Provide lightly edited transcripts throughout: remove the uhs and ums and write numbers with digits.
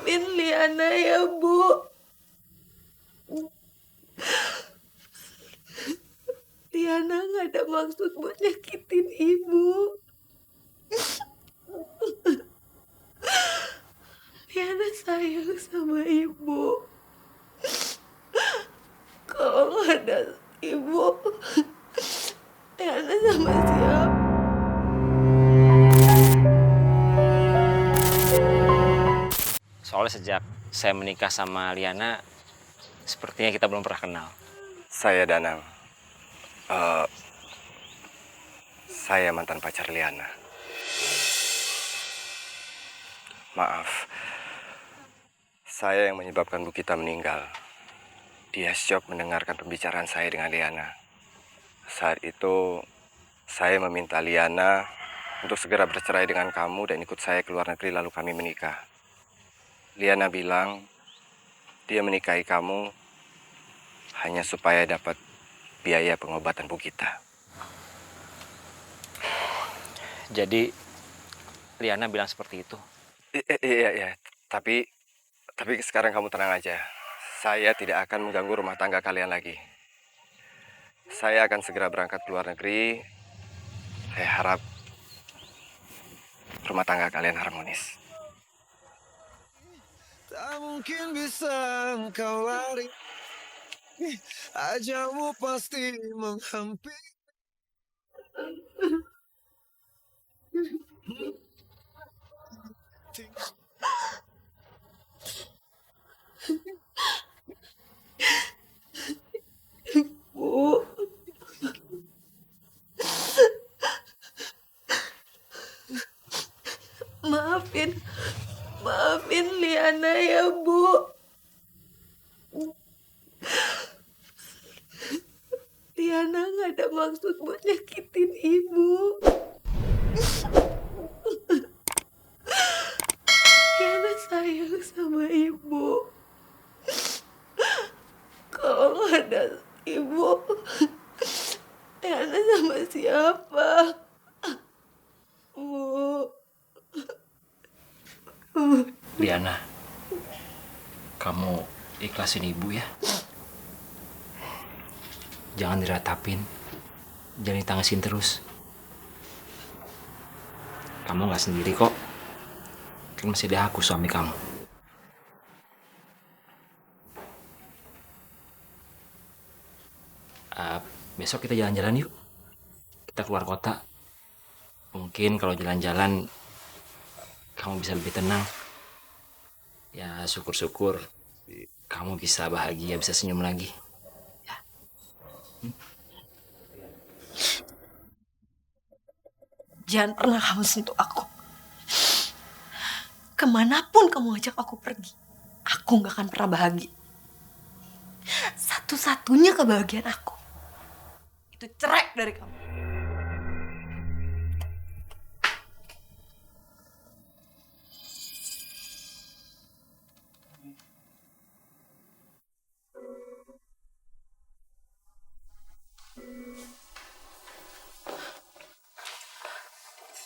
Maafin Liana ya, Bu. Liana gak ada maksud buat nyakitin Ibu. Liana sayang sama Ibu. Kalau gak ada Ibu, Liana sama siapa? Soalnya sejak saya menikah sama Liana, sepertinya kita belum pernah kenal. Saya Danang. Saya mantan pacar Liana. Maaf. Saya yang menyebabkan Bu Kita meninggal. Dia syok mendengarkan pembicaraan saya dengan Liana. Saat itu, saya meminta Liana untuk segera bercerai dengan kamu dan ikut saya ke luar negeri lalu kami menikah. Liana bilang, dia menikahi kamu hanya supaya dapat biaya pengobatan Bu Kita. Jadi Liana bilang seperti itu. Iya. Tapi sekarang kamu tenang aja. Saya tidak akan mengganggu rumah tangga kalian lagi. Saya akan segera berangkat ke luar negeri. Saya harap rumah tangga kalian harmonis. Tak mungkin bisa engkau lari, ajalmu pasti menghampiri. Bu. Maafin Liana ya, Bu. Liana gak ada maksud buat nyakitin Ibu. Liana sayang sama Ibu. Kalau gak ada Ibu, Liana sama siapa? Bu. Liana, kamu ikhlasin Ibu ya. Jangan diratapin, jangan ditangisin terus. Kamu gak sendiri kok. Kan masih ada aku, suami kamu. Besok kita jalan-jalan yuk. Kita keluar kota. Mungkin kalau jalan-jalan kamu bisa lebih tenang. Ya syukur-syukur kamu bisa bahagia, bisa senyum lagi. Jangan pernah kamu sentuh aku. Kemanapun kamu ajak aku pergi, aku gak akan pernah bahagia. Satu-satunya kebahagiaan aku itu cerai dari kamu.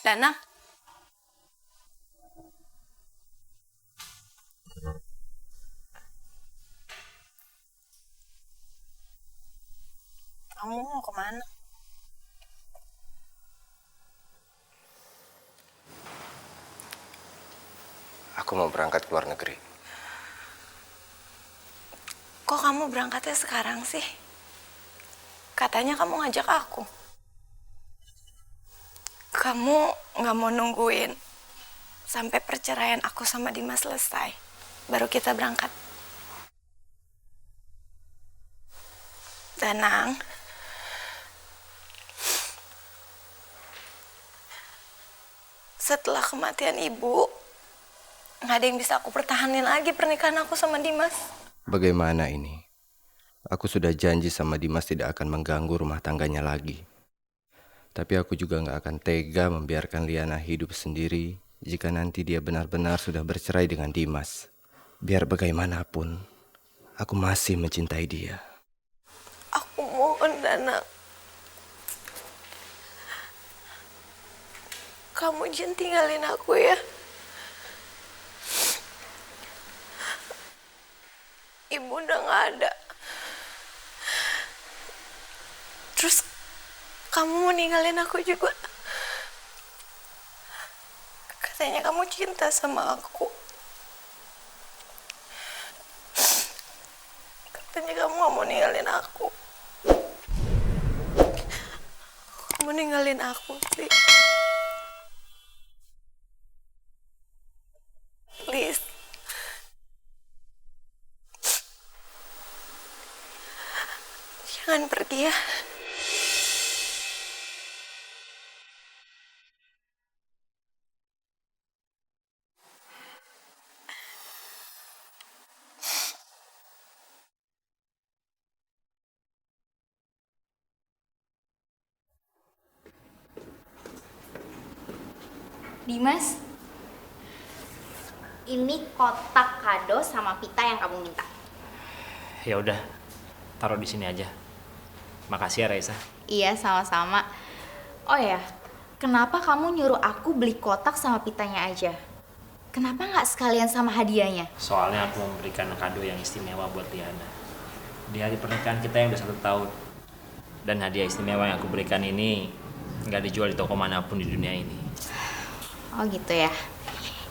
Dana, kamu mau kemana? Aku mau berangkat ke luar negeri. Kok kamu berangkatnya sekarang sih? Katanya kamu ngajak aku. Kamu gak mau nungguin sampai perceraian aku sama Dimas selesai, baru kita berangkat. Danang, setelah kematian ibu, gak ada yang bisa aku pertahanin lagi pernikahan aku sama Dimas. Bagaimana ini? Aku sudah janji sama Dimas tidak akan mengganggu rumah tangganya lagi. Tapi aku juga gak akan tega membiarkan Liana hidup sendiri jika nanti dia benar-benar sudah bercerai dengan Dimas. Biar bagaimanapun, aku masih mencintai dia. Aku mohon, Danang. Kamu jangan tinggalin aku ya. ibu udah nggak ada. Terus kamu mau ninggalin aku juga. Katanya kamu cinta sama aku. Katanya kamu gak mau ninggalin aku. Kamu ninggalin aku sih. Please. Jangan pergi ya. Dimas, ini kotak kado sama pita yang kamu minta. Ya udah, taruh di sini aja. Makasih ya Raisa. Iya, sama-sama. Oh ya, kenapa kamu nyuruh aku beli kotak sama pitanya aja? Kenapa nggak sekalian sama hadiahnya? Soalnya aku mau memberikan kado yang istimewa buat Liana. Di hari pernikahan kita yang udah 1 tahun. Dan hadiah istimewa yang aku berikan ini nggak dijual di toko manapun di dunia ini. Oh gitu ya.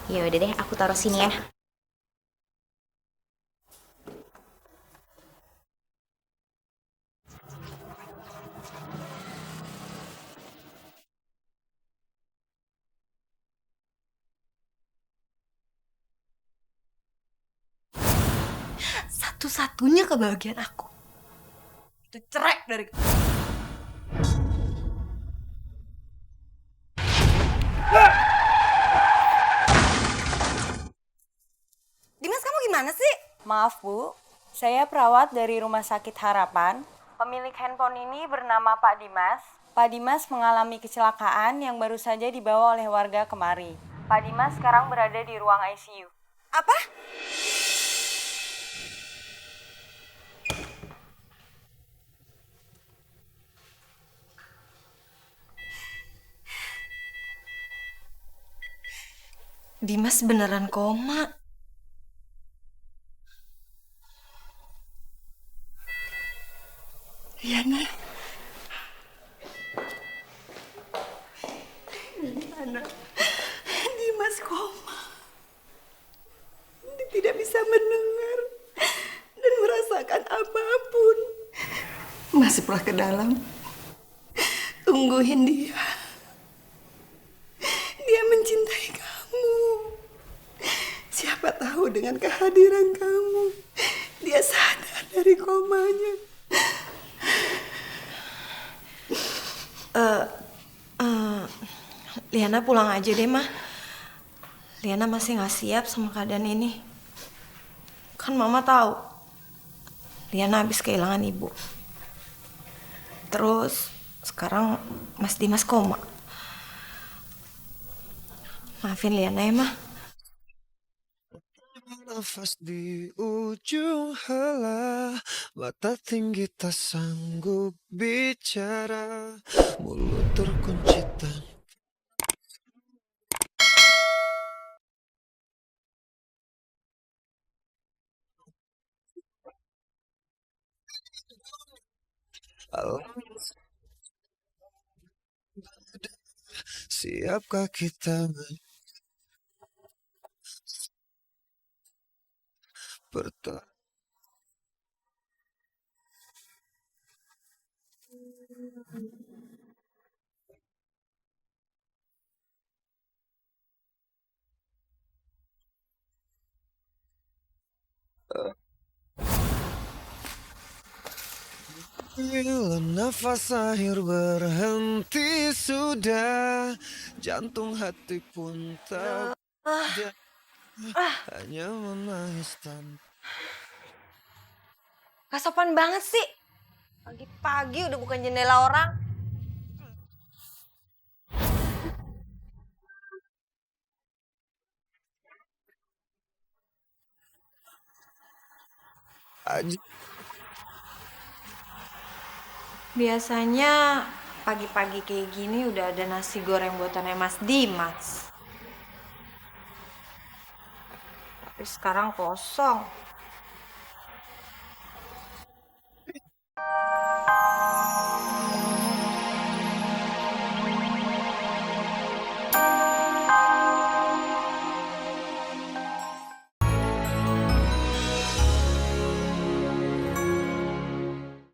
Ya udah deh, aku taruh sini ya. Satu-satunya kebahagiaan aku itu cerai dari kamu. Dimas, kamu gimana sih? Maaf Bu, saya perawat dari Rumah Sakit Harapan. Pemilik handphone ini bernama Pak Dimas. Pak Dimas mengalami kecelakaan yang baru saja dibawa oleh warga kemari. Pak Dimas sekarang berada di ruang ICU. Apa? Dimas beneran koma. Yana. Dimas koma. Dia tidak bisa mendengar dan merasakan apapun. Masuklah ke dalam. Tungguin dia. Dia mencintai kamu. Siapa tahu dengan kehadiran kamu, dia sadar dari komanya. Liana pulang aja deh, Mah. Liana masih gak siap sama keadaan ini. Kan Mama tahu, Liana habis kehilangan ibu. Terus sekarang Mas Dimas koma. Maafin Liana ya, Mah. Nafas di ujung helah, mata tinggi tak sanggup bicara, mulut terkunci tanpa. Siapkah kita bertahan? Bila nafas akhir berhenti sudah, jantung hati pun tak ada, hanya menangis tanpa. Gak sopan banget sih. Pagi-pagi udah bukan jendela orang. Biasanya pagi-pagi kayak gini udah ada nasi goreng buatannya Mas Dimas. Tapi sekarang kosong.